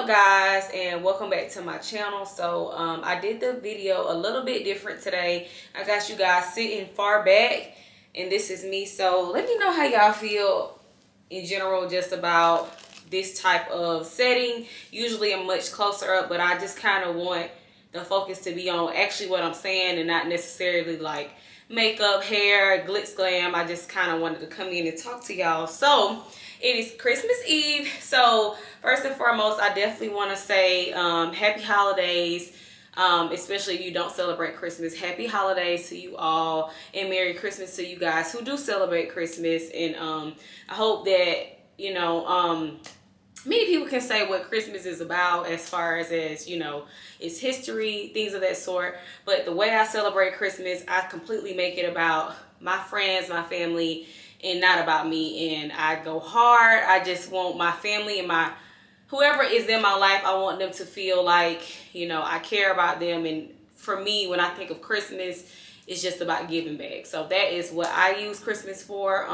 up, guys, and welcome back to my channel. So I did the video a little bit different today. I got you guys sitting far back, and this is me. So let me know how y'all feel in general just about this type of setting. Usually I'm much closer up, but I just kind of want the focus to be on actually what I'm saying and not necessarily like makeup, hair, glitz, glam. I just kind of wanted to come in and talk to y'all. So it is Christmas Eve. So first and foremost, I definitely want to say happy holidays, especially if you don't celebrate Christmas. Happy holidays to you all, and Merry Christmas to you guys who do celebrate Christmas. And I hope that, you know, many people can say what Christmas is about as far as, you know, its history, things of that sort. But the way I celebrate Christmas, I completely make it about my friends, my family, and not about me. And I go hard. I just want my family and my whoever is in my life, I want them to feel like, you know, I care about them. And for me, when I think of Christmas, it's just about giving back. So that is what I use Christmas for.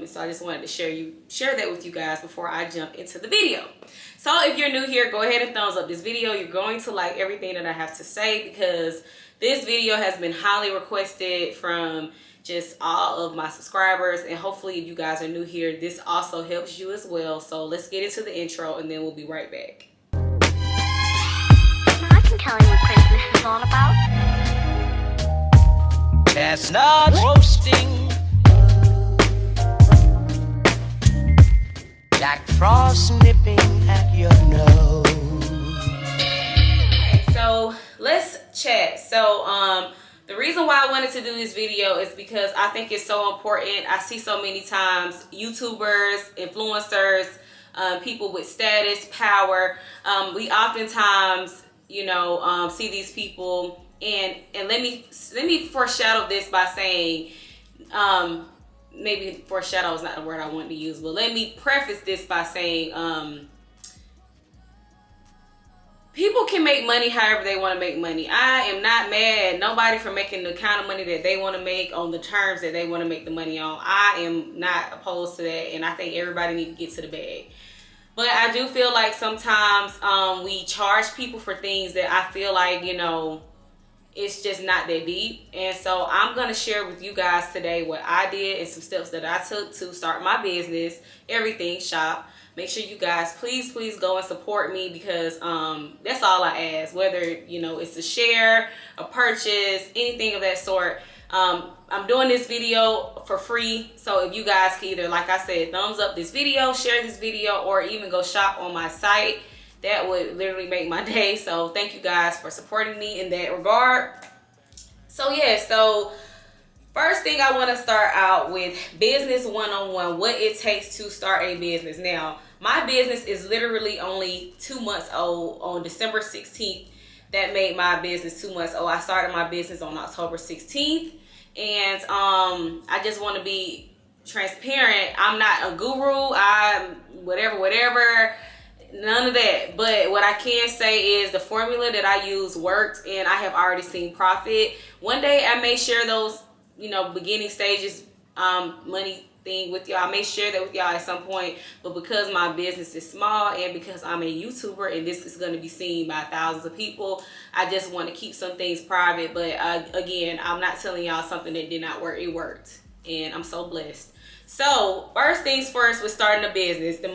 So I just wanted to share that with you guys before I jump into the video. So if you're new here, go ahead and thumbs up this video. You're going to like everything that I have to say because this video has been highly requested from just all of my subscribers, and hopefully if you guys are new here, this also helps you as well. So let's get into the intro and then we'll be right back. I can tell you what Christmas is all about. Chestnuts roasting, Jack Frost nipping at your nose. Okay, so let's chat. So the reason why I wanted to do this video is because I think it's so important. I see so many times YouTubers, influencers, people with status, power. We oftentimes, you know, see these people, and let me foreshadow this by saying, maybe foreshadow is not the word I want to use, but let me preface this by saying, people can make money however they want to make money. I am not mad at nobody for making the kind of money that they want to make on the terms that they want to make the money on. I am not opposed to that, and I think everybody needs to get to the bag. But I do feel like sometimes we charge people for things that I feel like, you know, it's just not that deep. And so I'm going to share with you guys today what I did and some steps that I took to start my business, everything shop. Make sure you guys please go and support me because that's all I ask. Whether, you know, it's a share, a purchase, anything of that sort. I'm doing this video for free. So if you guys can either, like I said, thumbs up this video, share this video, or even go shop on my site, that would literally make my day. So thank you guys for supporting me in that regard. So yeah, so first thing I want to start out with business 101, what it takes to start a business. Now, my business is literally only 2 months old. On December 16th, that made my business 2 months old. I started my business on October 16th, and I just want to be transparent. I'm not a guru. I'm whatever. None of that. But what I can say is the formula that I use worked, and I have already seen profit. One day I may share those, you know, beginning stages money thing with y'all. I may share that with y'all at some point, but because my business is small and because I'm a YouTuber and this is going to be seen by thousands of people, I just want to keep some things private. But again, I'm not telling y'all something that did not work. It worked, and I'm so blessed. So first things first with starting a business, the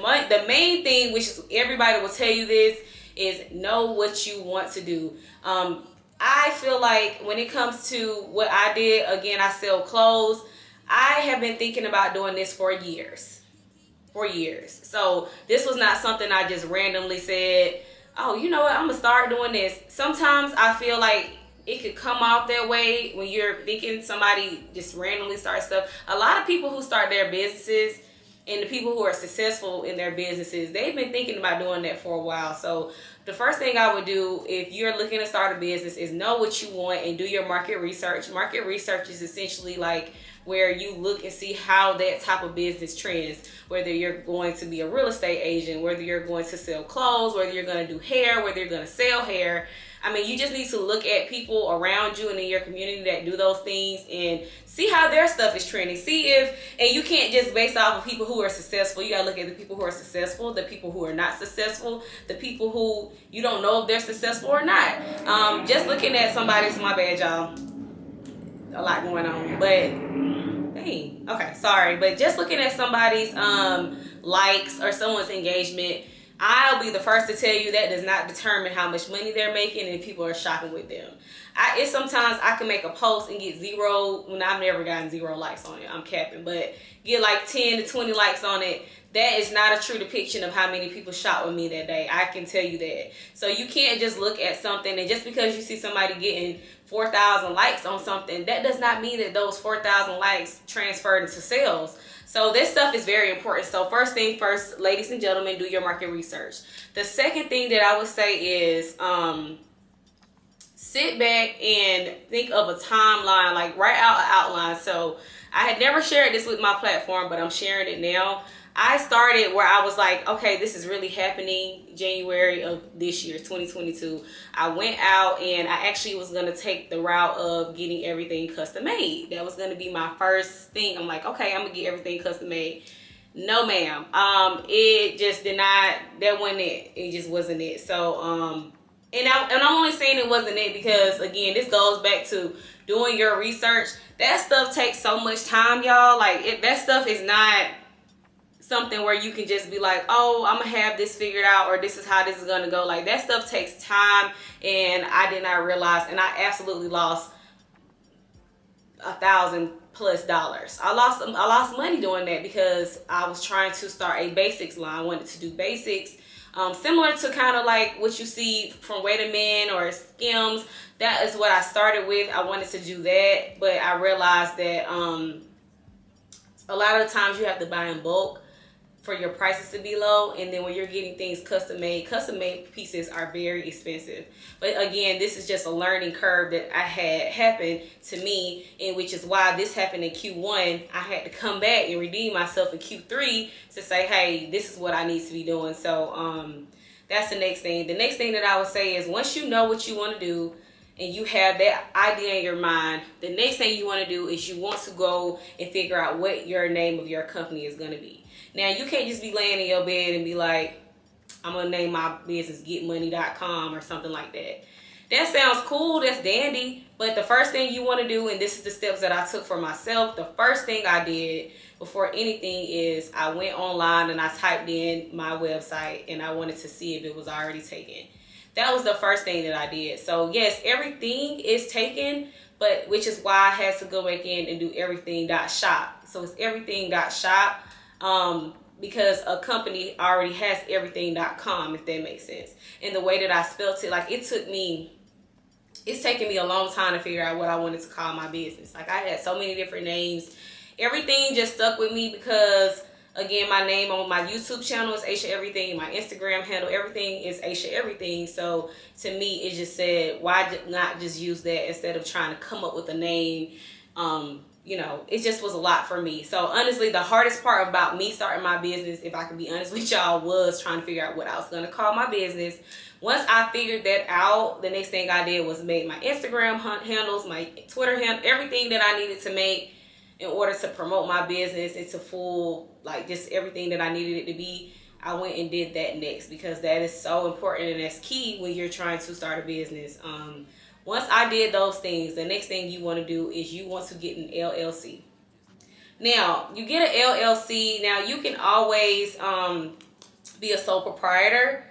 main thing, which everybody will tell you this, is know what you want to do. I feel like when it comes to what I did, again, I sell clothes. I have been thinking about doing this for years. So this was not something I just randomly said, oh, you know what, I'm gonna start doing this. Sometimes I feel like it could come off that way when you're thinking somebody just randomly starts stuff. A lot of people who start their businesses and the people who are successful in their businesses, they've been thinking about doing that for a while. So the first thing I would do if you're looking to start a business is know what you want and do your market research. Market research is essentially like where you look and see how that type of business trends, whether you're going to be a real estate agent, whether you're going to sell clothes, whether you're going to do hair, whether you're going to sell hair. I mean, you just need to look at people around you and in your community that do those things and see how their stuff is trending. See if, and you can't just base off of people who are successful. You got to look at the people who are successful, the people who are not successful, the people who you don't know if they're successful or not. Just looking at somebody's, my bad, y'all. A lot going on, but dang. Okay, sorry. But just looking at somebody's likes or someone's engagement, I'll be the first to tell you that does not determine how much money they're making and if people are shopping with them. It's sometimes I can make a post and get zero, when I've never gotten 0 likes on it. I'm capping, but get like 10 to 20 likes on it. That is not a true depiction of how many people shop with me that day. I can tell you that. So you can't just look at something and just because you see somebody getting 4,000 likes on something, that does not mean that those 4,000 likes transferred into sales. So this stuff is very important. So first thing first, ladies and gentlemen, do your market research. The second thing that I would say is sit back and think of a timeline, like write out an outline. So I had never shared this with my platform, but I'm sharing it now. I started where I was like, okay, this is really happening January of this year, 2022. I went out and I actually was going to take the route of getting everything custom made. That was going to be my first thing. I'm like, okay, I'm going to get everything custom made. No, ma'am. It just did not, that wasn't it. It just wasn't it. So, and I'm only saying it wasn't it because, again, this goes back to doing your research. That stuff takes so much time, y'all. Like, that stuff is not something where you can just be like, oh, I'm gonna have this figured out or this is how this is gonna go. Like, that stuff takes time, and I did not realize, and I absolutely lost $1,000+ I lost money doing that because I was trying to start a basics line. I wanted to do basics, similar to kind of like what you see from Wait a Minute or Skims. That is what I started with. I wanted to do that, but I realized that a lot of the times you have to buy in bulk for your prices to be low, and then when you're getting things custom made pieces are very expensive. But again, this is just a learning curve that I had happen to me, and which is why this happened in Q1. I had to come back and redeem myself in Q3 to say, hey, this is what I need to be doing. So that's the next thing. The next thing that I would say is, once you know what you want to do and you have that idea in your mind, the next thing you want to do is you want to go and figure out what your name of your company is going to be. Now, you can't just be laying in your bed and be like, I'm going to name my business getmoney.com or something like that. That sounds cool. That's dandy. But the first thing you want to do, and this is the steps that I took for myself, the first thing I did before anything is I went online and I typed in my website and I wanted to see if it was already taken. That was the first thing that I did. So, yes, everything is taken, but which is why I had to go back in and do everything.shop. So it's everything.shop. Because a company already has everything.com, if that makes sense. And the way that I spelt it, like, it's taken me a long time to figure out what I wanted to call my business. Like, I had so many different names. Everything just stuck with me because, again, my name on my YouTube channel is Asha Everything. My Instagram handle, everything is Asha Everything. So to me, it just said, why not just use that instead of trying to come up with a name? You know, it just was a lot for me. So honestly, the hardest part about me starting my business, if I can be honest with y'all, was trying to figure out what I was going to call my business. Once I figured that out, the next thing I did was make my Instagram handles, my Twitter handle, everything that I needed to make in order to promote my business into full, like, just everything that I needed it to be. I went and did that next because that is so important and that's key when you're trying to start a business. Once I did those things, the next thing you want to do is you want to get an LLC. Now, you get an LLC. Now, you can always be a sole proprietor.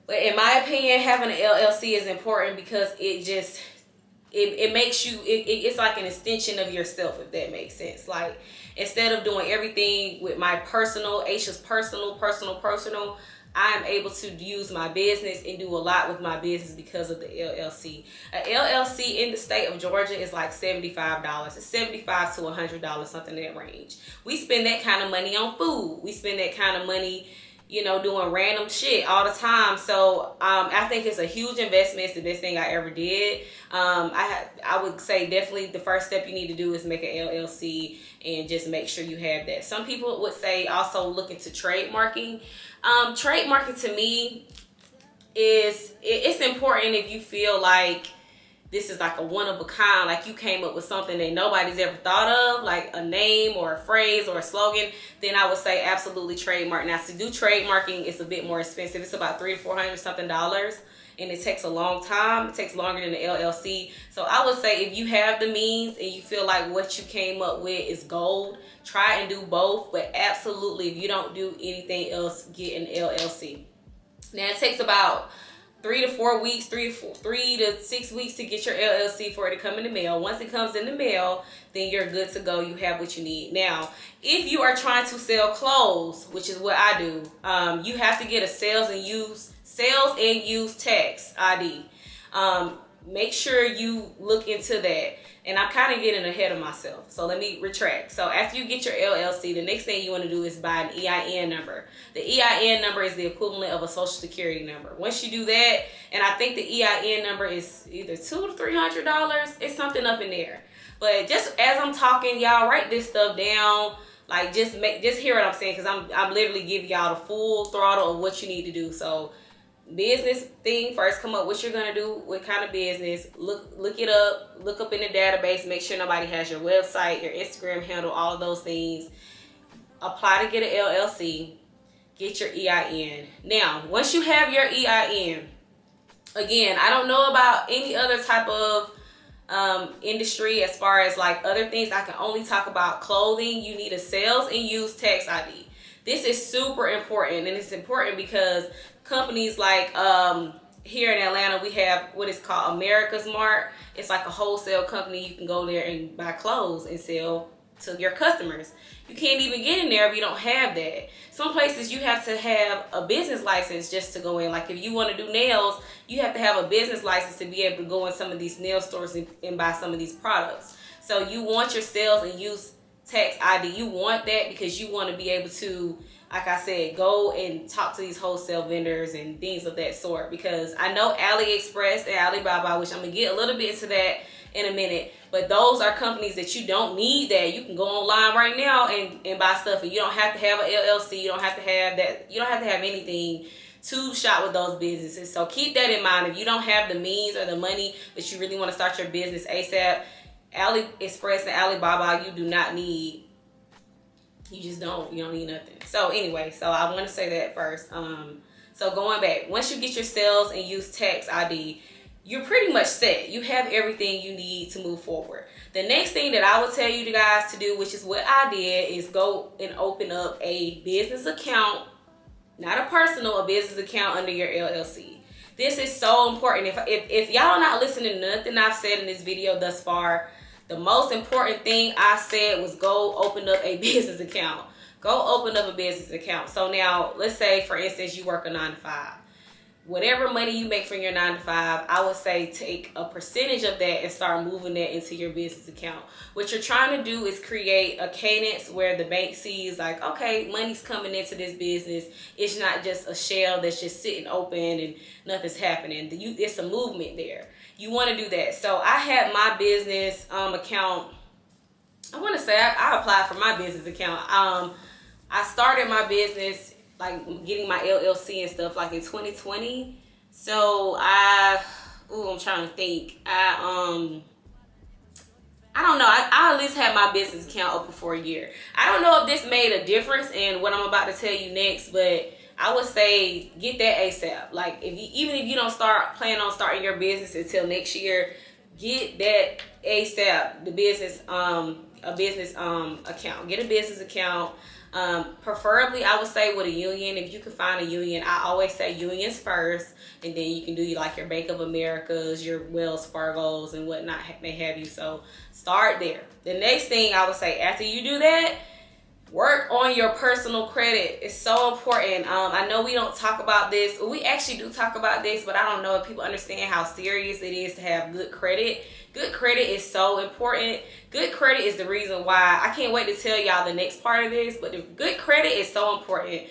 But in my opinion, having an LLC is important because it makes you, it's like an extension of yourself, if that makes sense. Like, instead of doing everything with my Asha's personal, I am able to use my business and do a lot with my business because of the LLC. An LLC in the state of Georgia is like $75. It's $75 to $100, something in that range. We spend that kind of money on food. We spend that kind of money you know, doing random shit all the time. So I think it's a huge investment. It's the best thing I ever did. I would say definitely the first step you need to do is make an LLC and just make sure you have that. Some people would say also look into trademarking. Trademarking to me it's important if you feel like this is like a one of a kind, like you came up with something that nobody's ever thought of, like a name or a phrase or a slogan, then I would say absolutely trademark. Now, to do trademarking, it's a bit more expensive. It's about $300 to $400 something, and it takes a long time. It takes longer than the LLC. So I would say if you have the means and you feel like what you came up with is gold, try and do both. But absolutely, if you don't do anything else, get an LLC. Now, it takes about 3 to 4 weeks, 3 to 6 weeks to get your LLC for it to come in the mail. Once it comes in the mail, then you're good to go. You have what you need. Now, if you are trying to sell clothes, which is what I do, you have to get a sales and use tax ID. Make sure you look into that. And I'm kind of getting ahead of myself, so let me retract. So after you get your LLC, the next thing you want to do is buy an EIN number. The EIN number is the equivalent of a social security number. Once you do that, and I think the EIN number is either $200 to $300, it's something up in there. But just as I'm talking, y'all write this stuff down. Like just hear what I'm saying, because I'm literally giving y'all the full throttle of what you need to do. So business thing first, come up what you're gonna do, what kind of business, look it up, look up in the database, make sure nobody has your website, your Instagram handle, all of those things. Apply to get an LLC, get your EIN. Now, once you have your EIN, again, I don't know about any other type of industry as far as like other things. I can only talk about clothing. You need a sales and use tax ID. This is super important, and it's important because companies like here in Atlanta, we have what is called America's Mart. It's like a wholesale company. You can go there and buy clothes and sell to your customers. You can't even get in there if you don't have that. Some places you have to have a business license just to go in. Like if you want to do nails, you have to have a business license to be able to go in some of these nail stores and buy some of these products. So you want your sales and use tax ID. You want that because you want to be able to, like I said, go and talk to these wholesale vendors and things of that sort. Because I know AliExpress and Alibaba, which I'm going to get a little bit into that in a minute, but those are companies that you don't need that. You can go online right now and buy stuff, and you don't have to have an LLC. You don't have to have that. You don't have to have anything to shop with those businesses. So keep that in mind. If you don't have the means or the money, but you really want to start your business ASAP, AliExpress and Alibaba, you do not need. You just don't. You don't need nothing. So anyway, so I want to say that first. So going back, once you get your sales and use tax ID, you're pretty much set. You have everything you need to move forward. The next thing that I would tell you guys to do, which is what I did, is go and open up a business account, not a personal, a business account under your LLC. This is so important. If y'all not listening to nothing I've said in this video thus far, the most important thing I said was go open up a business account. Go open up a business account. So now, let's say, for instance, you work a 9 to 5. Whatever money you make from your 9 to 5, I would say take a percentage of that and start moving that into your business account. What you're trying to do is create a cadence where the bank sees like, okay, money's coming into this business. It's not just a shell that's just sitting open and nothing's happening. It's a movement there. You want to do that. So I had my business account. I want to say I applied for my business account. I started my business, like getting my LLC and stuff, like in 2020. So I'm trying to think. I don't know. I at least had my business account open for a year. I don't know if this made a difference in what I'm about to tell you next, but I would say get that ASAP. Like even if you don't plan on starting your business until next year, get that ASAP. The business a business account. Get a business account. Preferably, I would say with a union. If you can find a union, I always say unions first, and then you can do like your Bank of Americas, your Wells Fargos, and whatnot may have you. So start there. The next thing I would say after you do that, work on your personal credit. It's so important. I know we don't talk about this. We actually do talk about this, but I don't know if people understand how serious it is to have good credit. Good credit is so important. Good credit is the reason why I can't wait to tell y'all the next part of this, but the good credit is so important.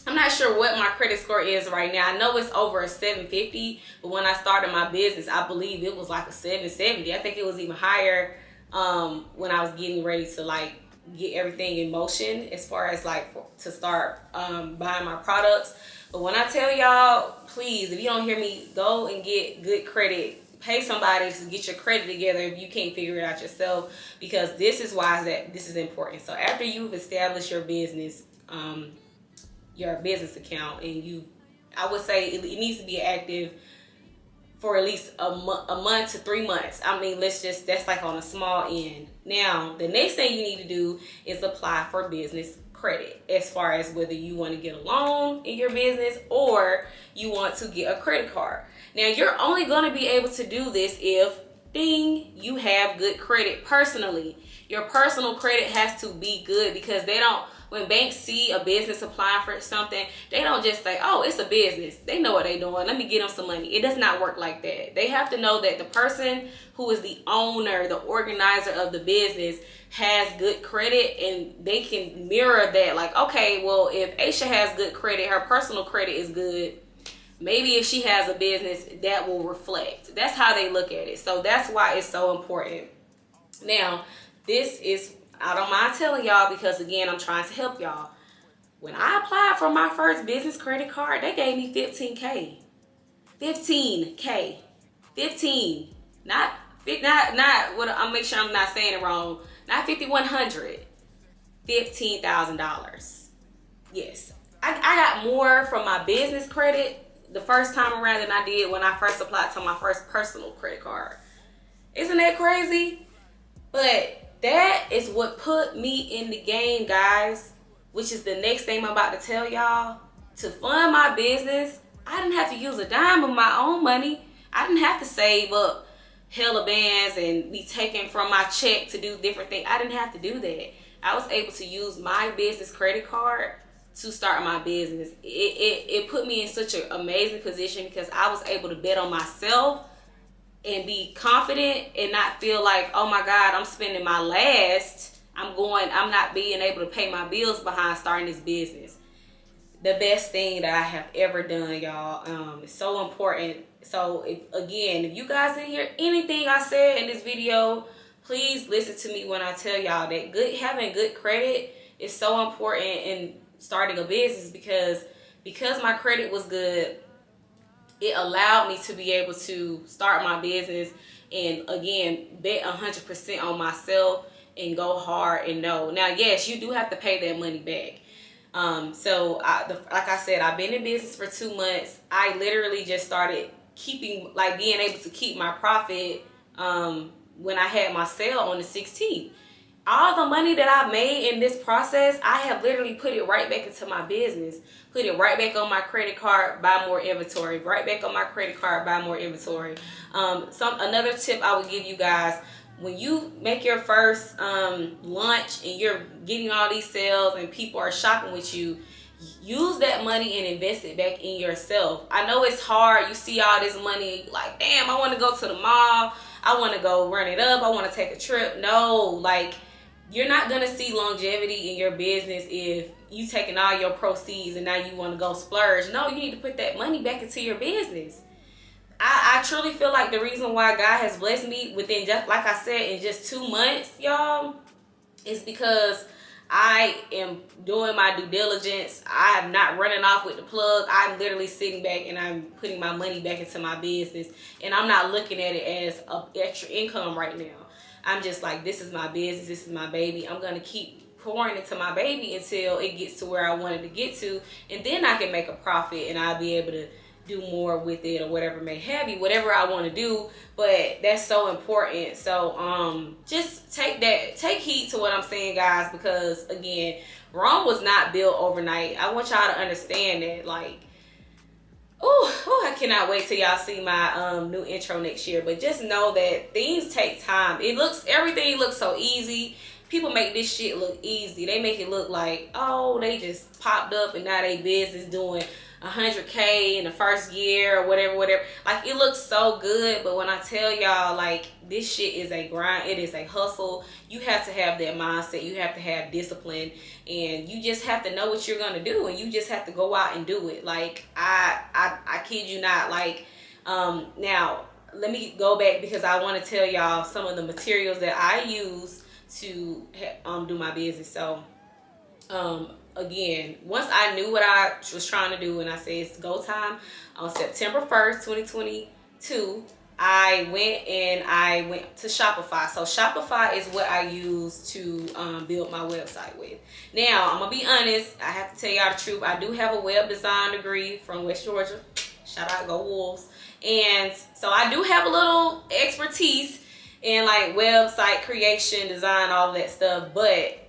I'm not sure what my credit score is right now. I know it's over a 750, but when I started my business, I believe it was like a 770. I think it was even higher when I was getting ready to like get everything in motion as far as like to start buying my products. But when I tell y'all, please, if you don't hear me, go and get good credit. Pay somebody to get your credit together if you can't figure it out yourself, because this is why this is important. So after you've established your business account, and I would say it needs to be active for at least a month to 3 months. I mean, that's like on a small end. Now, the next thing you need to do is apply for business credit, as far as whether you want to get a loan in your business or you want to get a credit card. Now, you're only going to be able to do this if, ding, you have good credit personally. Your personal credit has to be good, because when banks see a business applying for something, they don't just say, oh, it's a business. They know what they're doing. Let me get them some money. It does not work like that. They have to know that the person who is the owner, the organizer of the business, has good credit, and they can mirror that. Like, okay, well, if Asha has good credit, her personal credit is good. Maybe if she has a business, that will reflect. That's how they look at it. So that's why it's so important. Now, I don't mind telling y'all, because again, I'm trying to help y'all. When I applied for my first business credit card, they gave me $15K. 15K. 15. Not what, I'll make sure I'm not saying it wrong. Not 5,100. $15,000. Yes. I got more from my business credit the first time around than I did when I first applied to my first personal credit card. Isn't that crazy? But that is what put me in the game, guys, which is the next thing I'm about to tell y'all. To fund my business, I didn't have to use a dime of my own money. I didn't have to save up hella bands and be taken from my check to do different things. I didn't have to do that. I was able to use my business credit card to start my business. It put me in such an amazing position, because I was able to bet on myself and be confident and not feel like, oh my God, I'm spending my last. I'm not being able to pay my bills behind starting this business. The best thing that I have ever done, y'all. It's so important. So if you guys didn't hear anything I said in this video, please listen to me when I tell y'all that having good credit is so important in starting a business, because my credit was good. It allowed me to be able to start my business and, again, bet 100% on myself and go hard and know. Now, yes, you do have to pay that money back. Like I said, I've been in business for 2 months. I literally just started being able to keep my profit when I had my sale on the 16th. All the money that I made in this process, I have literally put it right back into my business. Put it right back on my credit card, buy more inventory. Right back on my credit card, buy more inventory. Another tip I would give you guys, when you make your first launch and you're getting all these sales and people are shopping with you, use that money and invest it back in yourself. I know it's hard. You see all this money, like, damn, I want to go to the mall. I want to go run it up. I want to take a trip. No, you're not going to see longevity in your business if you taking all your proceeds and now you want to go splurge. No, you need to put that money back into your business. I truly feel like the reason why God has blessed me within, just like I said, in just 2 months, y'all, is because I am doing my due diligence. I am not running off with the plug. I'm literally sitting back and I'm putting my money back into my business. And I'm not looking at it as an extra income right now. I'm just like, this is my business. This is my baby. I'm going to keep pouring into my baby until it gets to where I wanted to get to. And then I can make a profit and I'll be able to do more with it or whatever may have you, whatever I want to do. But that's so important. So just take heed to what I'm saying, guys, because again, Rome was not built overnight. I want y'all to understand that. I cannot wait till y'all see my new intro next year. But just know that things take time. Everything looks so easy. People make this shit look easy. They make it look like, oh, they just popped up and now they business doing 100K in the first year or whatever. Like, it looks so good, but when I tell y'all, like, this shit is a grind. It is a hustle. You have to have that mindset. You have to have discipline, and you just have to know what you're gonna do, and you just have to go out and do it. Like, I kid you not. Like, now let me go back, because I want to tell y'all some of the materials that I use to do my business. So again, once I knew what I was trying to do, and I said it's go time, on September 1st, 2022, I went to Shopify. So Shopify is what I use to build my website with. Now, I'm gonna be honest, I have to tell y'all the truth. I do have a web design degree from West Georgia. Shout out, go Wolves. And so I do have a little expertise in like website creation, design, all that stuff, but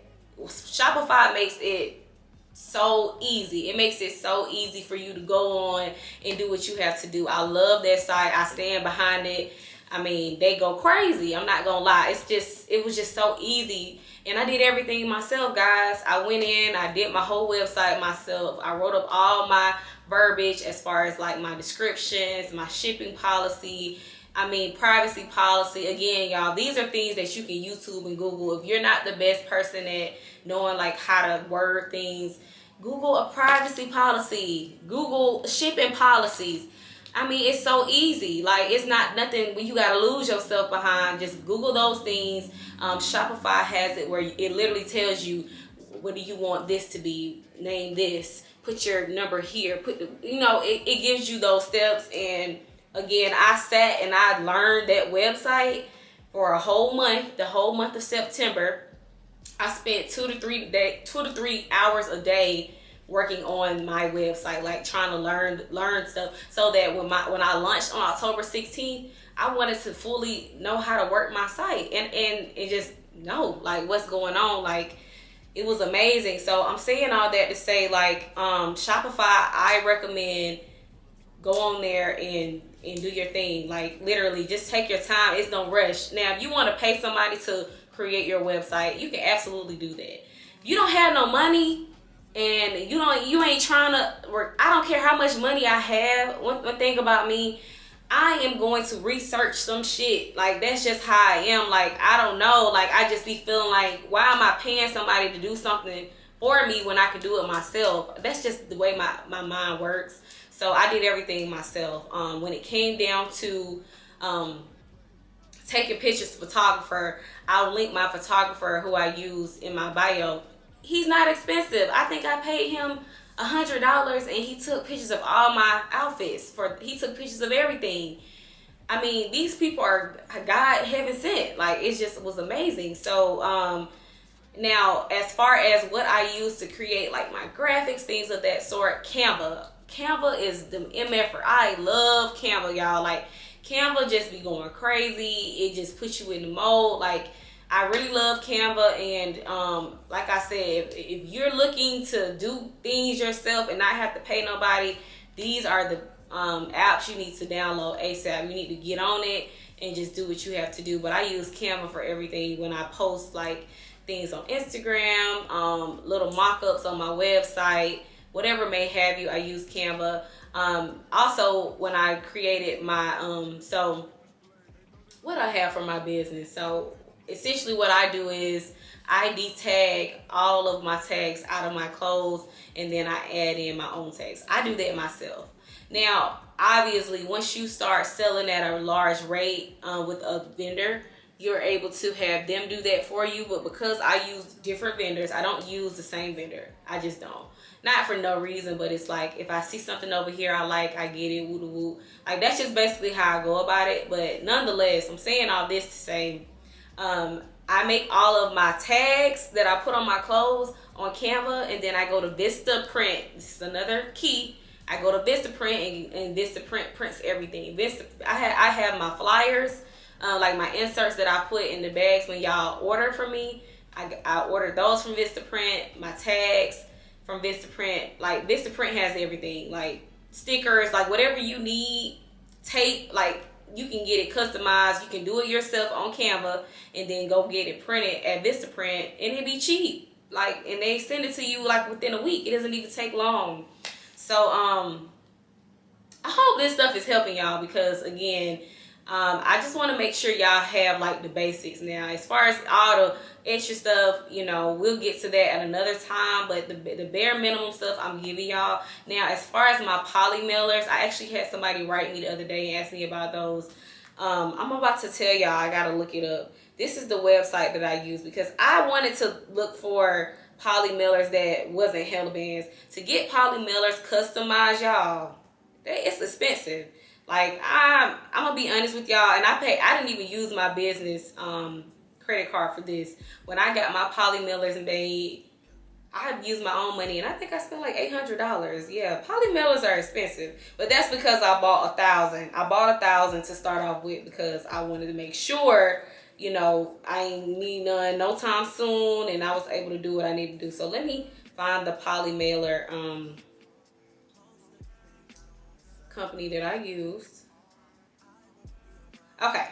Shopify makes it so easy. It makes it so easy for you to go on and do what you have to do. I love that site. I stand behind it. I mean, they go crazy. I'm not gonna lie. It was just so easy. And I did everything myself, guys. I went in, I did my whole website myself. I wrote up all my verbiage as far as like my descriptions, my shipping policy, privacy policy. Again, y'all, these are things that you can YouTube and Google. If you're not the best person at knowing like how to word things, Google a privacy policy, Google shipping policies. It's so easy. Like, it's not nothing when you gotta lose yourself behind. Just Google those things. Shopify has it where it literally tells you, what do you want this to be? Name this. Put your number here. It gives you those steps. And again, I sat and I learned that website for a whole month. The whole month of September, I spent 2 to 3 hours a day working on my website, like trying to learn stuff, so that when I launched on October 16th, I wanted to fully know how to work my site and just know like what's going on. Like, it was amazing. So I'm saying all that to say, like, Shopify, I recommend go on there and do your thing. Like, literally just take your time. It's no rush. Now, if you want to pay somebody to create your website, you can absolutely do that. If you don't have no money and you ain't trying to work, I don't care how much money I have. One thing about me, I am going to research some shit. Like, that's just how I am. Like, I don't know. Like, I just be feeling like, why am I paying somebody to do something for me when I can do it myself? That's just the way my mind works. So I did everything myself. When it came down to taking pictures, photographer, I'll link my photographer who I use in my bio. He's not expensive. I think I paid him $100 and he took pictures of all my outfits. He took pictures of everything. These people are God heaven sent. Like, it just was amazing. So now, as far as what I use to create like my graphics, things of that sort, Canva is the MFer. I love Canva, y'all. Like, Canva just be going crazy. It just puts you in the mode. Like, I really love Canva. And like I said, if you're looking to do things yourself and not have to pay nobody, these are the apps you need to download ASAP. You need to get on it and just do what you have to do. But I use Canva for everything. When I post like things on Instagram, little mock-ups on my website, whatever may have you, I use Canva. Also, when I created my so what I have for my business, so essentially what I do is I detag all of my tags out of my clothes, and then I add in my own tags. I do that myself. Now, obviously, once you start selling at a large rate with a vendor, you're able to have them do that for you. But because I use different vendors, I don't use the same vendor. I just don't. Not for no reason, but it's like, if I see something over here I like, I get it, woo woo. Like, that's just basically how I go about it. But nonetheless, I'm saying all this to say, I make all of my tags that I put on my clothes on Canva, and then I go to Vistaprint. This is another key. I go to Vistaprint, and Vistaprint prints everything. I have my flyers, like my inserts that I put in the bags when y'all order from me. I order those from Vistaprint. My tags from Vistaprint. Like, Vistaprint has everything, like stickers, like whatever you need, tape, like you can get it customized. You can do it yourself on Canva and then go get it printed at Vistaprint, and it be cheap. Like, and they send it to you like within a week. It doesn't even take long. So I hope this stuff is helping y'all, because again, I just want to make sure y'all have like the basics. Now, as far as all the extra stuff, you know, we'll get to that at another time, but the bare minimum stuff I'm giving y'all. Now, as far as my poly mailers, I actually had somebody write me the other day and ask me about those. I'm about to tell y'all, I gotta look it up. This is the website that I use, because I wanted to look for poly mailers that wasn't hella bands. To get poly mailers customized, y'all, it's expensive. Like, I'm gonna be honest with y'all, and I didn't even use my business credit card for this. When I got my poly mailers made, I used my own money, and I think I spent like $800. Yeah, poly mailers are expensive, but that's because I bought 1,000. I bought 1,000 to start off with, because I wanted to make sure, you know, I ain't need none no time soon, and I was able to do what I need to do. So let me find the poly mailer company that I used. Okay,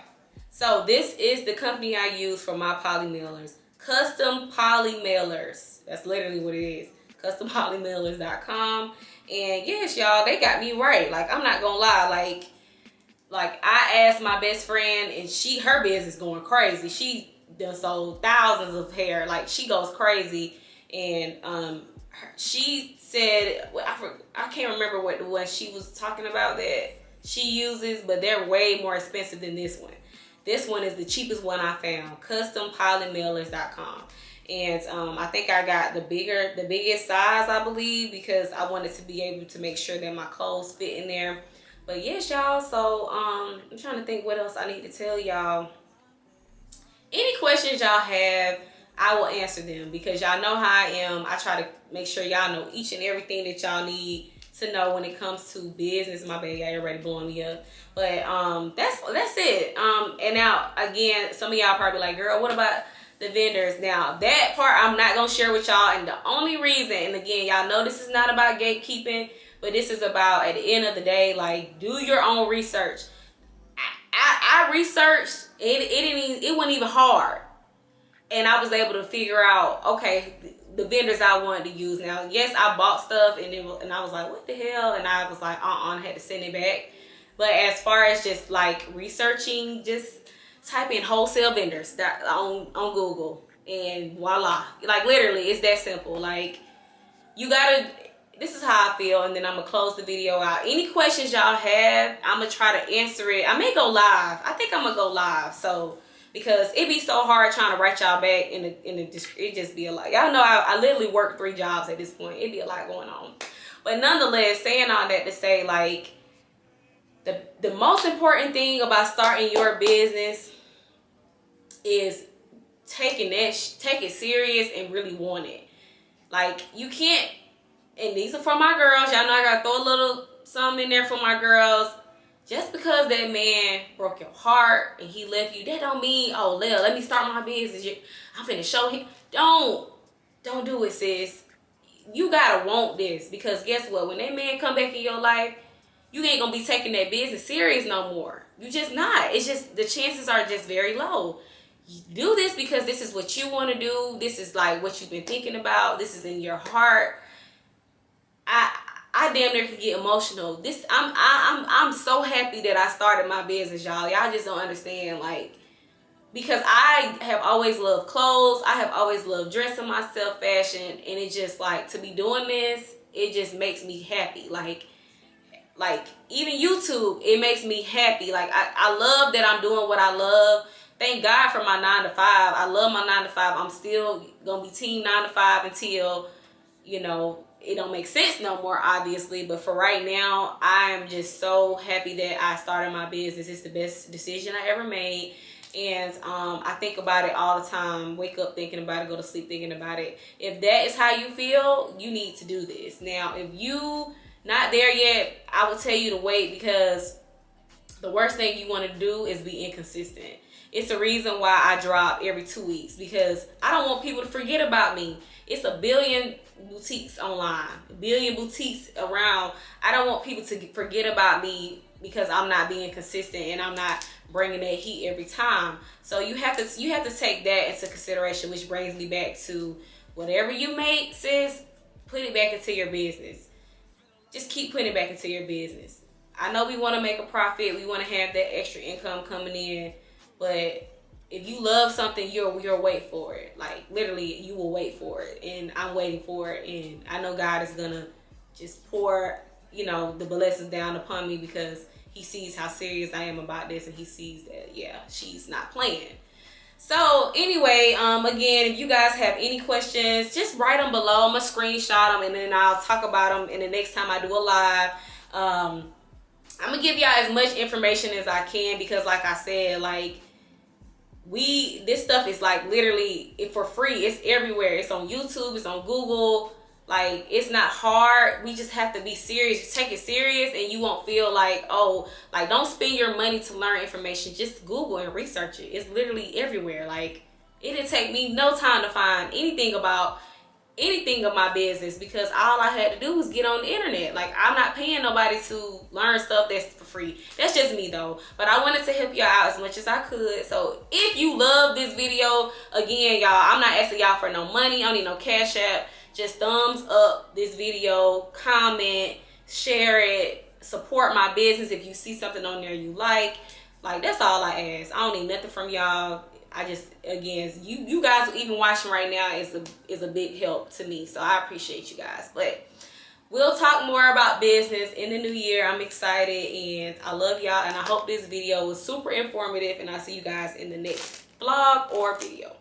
so this is the company I use for my poly mailers. Custom Poly Mailers. That's literally what it is. CustomPolyMailers.com. And yes, y'all, they got me right. Like, I'm not gonna lie. Like I asked my best friend, and her business going crazy. She done sold thousands of hair. Like, she goes crazy. And she said, I can't remember what the one she was talking about that she uses, but they're way more expensive than this one. This one is the cheapest one I found, CustomPolyMailers.com. And I think I got the biggest size, I believe, because I wanted to be able to make sure that my clothes fit in there. But yes, y'all, so I'm trying to think what else I need to tell y'all. Any questions y'all have, I will answer them, because y'all know how I am. I try to make sure y'all know each and everything that y'all need to know when it comes to business. My bad, y'all already blowing me up. But that's it. And now, again, some of y'all probably like, girl, what about the vendors? Now, that part I'm not going to share with y'all. And the only reason, and again, y'all know this is not about gatekeeping, but this is about, at the end of the day, like, do your own research. I researched, it wasn't even hard. And I was able to figure out, okay, the vendors I wanted to use. Now, yes, I bought stuff, and I was like, what the hell? And I was like, I had to send it back. But as far as just like researching, just type in wholesale vendors on Google, and voila. Like, literally, it's that simple. Like, you gotta, this is how I feel, and then I'm gonna close the video out. Any questions y'all have, I'm gonna try to answer it. I may go live. I think I'm gonna go live. So, because it be so hard trying to write y'all back it just be a lot. Y'all know I literally work 3 jobs at this point. It be a lot going on. But nonetheless, saying all that to say, like, the most important thing about starting your business is take it serious and really want it. Like, you can't, and these are for my girls. Y'all know I gotta throw a little something in there for my girls. Just because that man broke your heart and he left you, that don't mean, oh, let me start my business. I'm finna show him. Don't do it, sis. You gotta want this, because guess what? When that man come back in your life, you ain't gonna be taking that business serious no more. You just not. It's just, the chances are just very low. You do this because this is what you want to do. This is like what you've been thinking about. This is in your heart. I damn near could get emotional. I'm so happy that I started my business, y'all. Y'all just don't understand, like, because I have always loved clothes. I have always loved dressing myself, fashion, and it just, like, to be doing this, it just makes me happy. Like even YouTube, it makes me happy. Like, I love that I'm doing what I love. Thank God for my 9 to 5. I love my 9 to 5. I'm still gonna be team 9 to 5 until, you know, it don't make sense no more, obviously. But for right now, I am just so happy that I started my business. It's the best decision I ever made. And I think about it all the time. Wake up thinking about it, go to sleep thinking about it. If that is how you feel, you need to do this. Now, if you not there yet, I will tell you to wait, because the worst thing you want to do is be inconsistent. It's the reason why I drop every 2 weeks, because I don't want people to forget about me. It's a billion boutiques online, a billion boutiques around. I don't want people to forget about me because I'm not being consistent and I'm not bringing that heat every time. So you have to take that into consideration, which brings me back to whatever you make, sis, put it back into your business. just keep putting it back into your business. I know we want to make a profit. We want to have that extra income coming in. But if you love something, you'll wait for it. Like, literally, you will wait for it. And I'm waiting for it. And I know God is going to just pour, you know, the blessings down upon me, because he sees how serious I am about this. And he sees that, yeah, she's not playing. So anyway, again, if you guys have any questions, just write them below. I'm going to screenshot them, and then I'll talk about them in the next time I do a live. I'm going to give y'all as much information as I can, because like I said, like, this stuff is like literally for free. It's everywhere. It's on YouTube. It's on Google. Like, it's not hard. We just have to be serious. You take it serious, and you won't feel like, oh, like, don't spend your money to learn information. Just Google and research it. It's literally everywhere. Like, it didn't take me no time to find anything about anything of my business, because all I had to do was get on the internet. Like, I'm not paying nobody to learn stuff that's for free. That's just me though. But I wanted to help y'all out as much as I could. So if you love this video, again, y'all, I'm not asking y'all for no money. I don't need no cash app. Just thumbs up this video, comment, share it, support my business if you see something on there you like. Like, that's all I ask. I don't need nothing from y'all. I just, again, you guys even watching right now is a big help to me. So I appreciate you guys. But we'll talk more about business in the new year. I'm excited, and I love y'all, and I hope this video was super informative, and I'll see you guys in the next vlog or video.